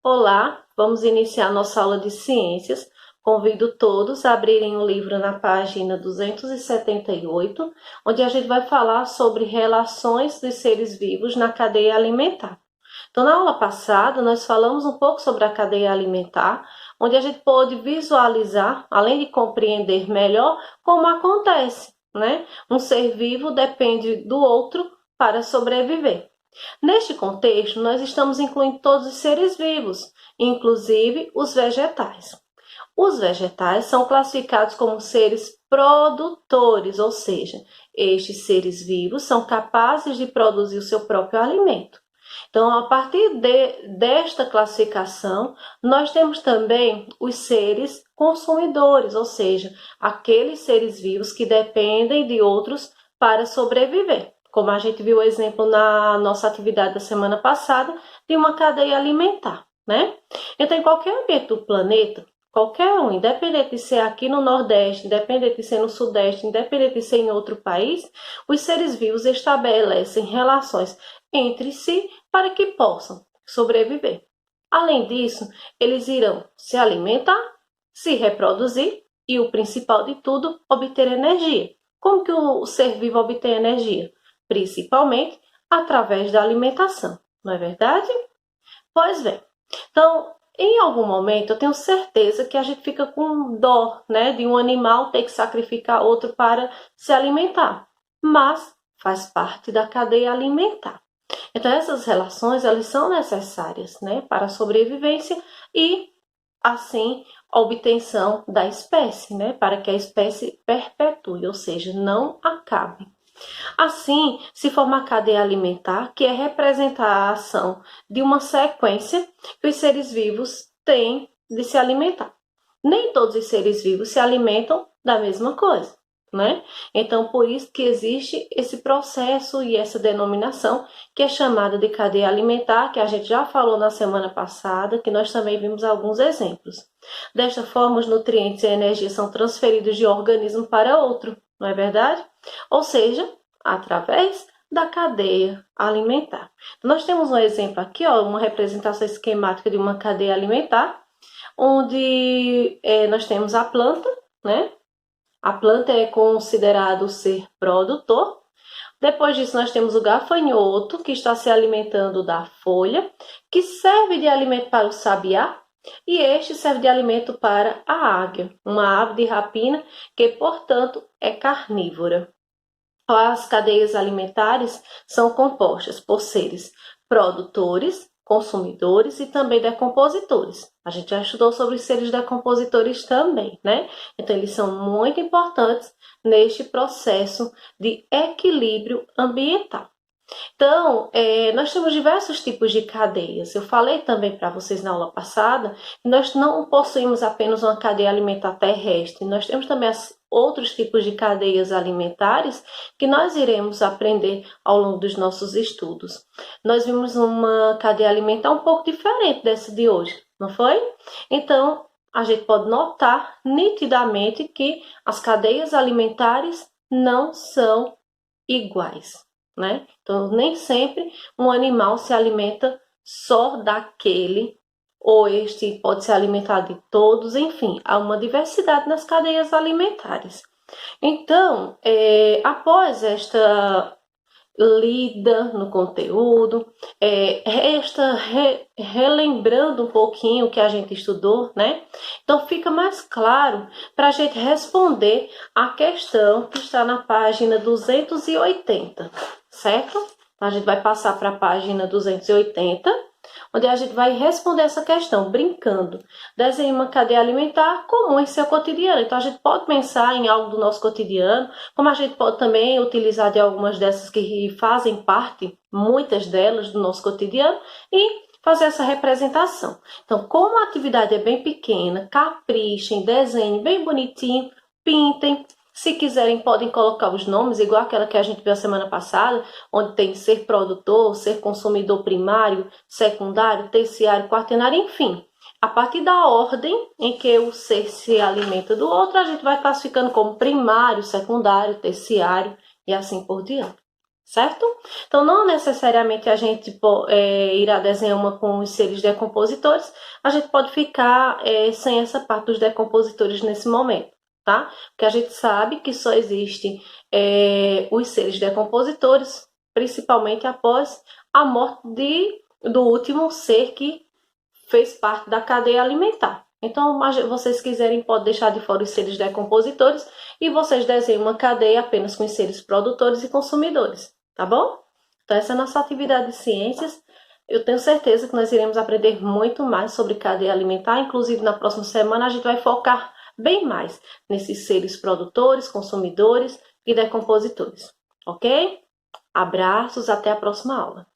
Olá, vamos iniciar nossa aula de ciências. Convido todos a abrirem o livro na página 278, onde a gente vai falar sobre relações dos seres vivos na cadeia alimentar. Então, na aula passada, nós falamos um pouco sobre a cadeia alimentar, onde a gente pôde visualizar, além de compreender melhor, como acontece, né? Um ser vivo depende do outro para sobreviver. Neste contexto, nós estamos incluindo todos os seres vivos, inclusive os vegetais. Os vegetais são classificados como seres produtores, ou seja, estes seres vivos são capazes de produzir o seu próprio alimento. Então, a partir desta classificação, nós temos também os seres consumidores, ou seja, aqueles seres vivos que dependem de outros para sobreviver. Como a gente viu o exemplo na nossa atividade da semana passada, de uma cadeia alimentar, né? Então, em qualquer ambiente do planeta, qualquer um, independente de ser aqui no Nordeste, independente de ser no Sudeste, independente de ser em outro país, os seres vivos estabelecem relações entre si para que possam sobreviver. Além disso, eles irão se alimentar, se reproduzir e, o principal de tudo, obter energia. Como que o ser vivo obtém energia? Principalmente através da alimentação, não é verdade? Pois bem, então, em algum momento, eu tenho certeza que a gente fica com dó, né, de um animal ter que sacrificar outro para se alimentar, mas faz parte da cadeia alimentar. Então, essas relações, elas são necessárias, né, para a sobrevivência e, assim, a obtenção da espécie, né, para que a espécie perpetue, ou seja, não acabe. Assim, se forma a cadeia alimentar, que é representar a ação de uma sequência que os seres vivos têm de se alimentar. Nem todos os seres vivos se alimentam da mesma coisa, né? Então, por isso que existe esse processo e essa denominação que é chamada de cadeia alimentar, que a gente já falou na semana passada, que nós também vimos alguns exemplos. Desta forma, os nutrientes e a energia são transferidos de um organismo para outro, não é verdade? Ou seja, através da cadeia alimentar. Nós temos um exemplo aqui, ó, uma representação esquemática de uma cadeia alimentar, onde nós temos a planta, né? A planta é considerado o ser produtor. Depois disso, nós temos o gafanhoto, que está se alimentando da folha, que serve de alimento para o sabiá, e este serve de alimento para a águia, uma ave de rapina que, portanto, é carnívora. As cadeias alimentares são compostas por seres produtores, consumidores e também decompositores. A gente já estudou sobre os seres decompositores também, né? Então, eles são muito importantes neste processo de equilíbrio ambiental. Então, nós temos diversos tipos de cadeias. Eu falei também para vocês na aula passada que nós não possuímos apenas uma cadeia alimentar terrestre, nós temos também outros tipos de cadeias alimentares que nós iremos aprender ao longo dos nossos estudos. Nós vimos uma cadeia alimentar um pouco diferente dessa de hoje, não foi? Então, a gente pode notar nitidamente que as cadeias alimentares não são iguais, né? Então, nem sempre um animal se alimenta só daquele, ou este pode se alimentar de todos, enfim, há uma diversidade nas cadeias alimentares. Então, após esta lida no conteúdo, relembrando um pouquinho o que a gente estudou, né? Então fica mais claro para a gente responder a questão que está na página 280, certo? Então, a gente vai passar para a página 280, onde a gente vai responder essa questão brincando. Desenhe uma cadeia alimentar comum em seu cotidiano. Então, a gente pode pensar em algo do nosso cotidiano, como a gente pode também utilizar de algumas dessas que fazem parte, muitas delas, do nosso cotidiano, e fazer essa representação. Então, como a atividade é bem pequena, caprichem, desenhem bem bonitinho, pintem. Se quiserem, podem colocar os nomes, igual aquela que a gente viu a semana passada, onde tem ser produtor, ser consumidor primário, secundário, terciário, quaternário, enfim. A partir da ordem em que o ser se alimenta do outro, a gente vai classificando como primário, secundário, terciário e assim por diante. certo? Então, não necessariamente a gente irá desenhar uma com os seres decompositores, a gente pode ficar sem essa parte dos decompositores nesse momento, tá? Porque a gente sabe que só existem os seres decompositores, principalmente após a morte do último ser que fez parte da cadeia alimentar. Então, vocês quiserem, pode deixar de fora os seres decompositores e vocês desenham uma cadeia apenas com os seres produtores e consumidores, tá bom? Então, essa é a nossa atividade de ciências. Eu tenho certeza que nós iremos aprender muito mais sobre cadeia alimentar, inclusive na próxima semana a gente vai focar bem mais nesses seres produtores, consumidores e decompositores, ok? Abraços, até a próxima aula.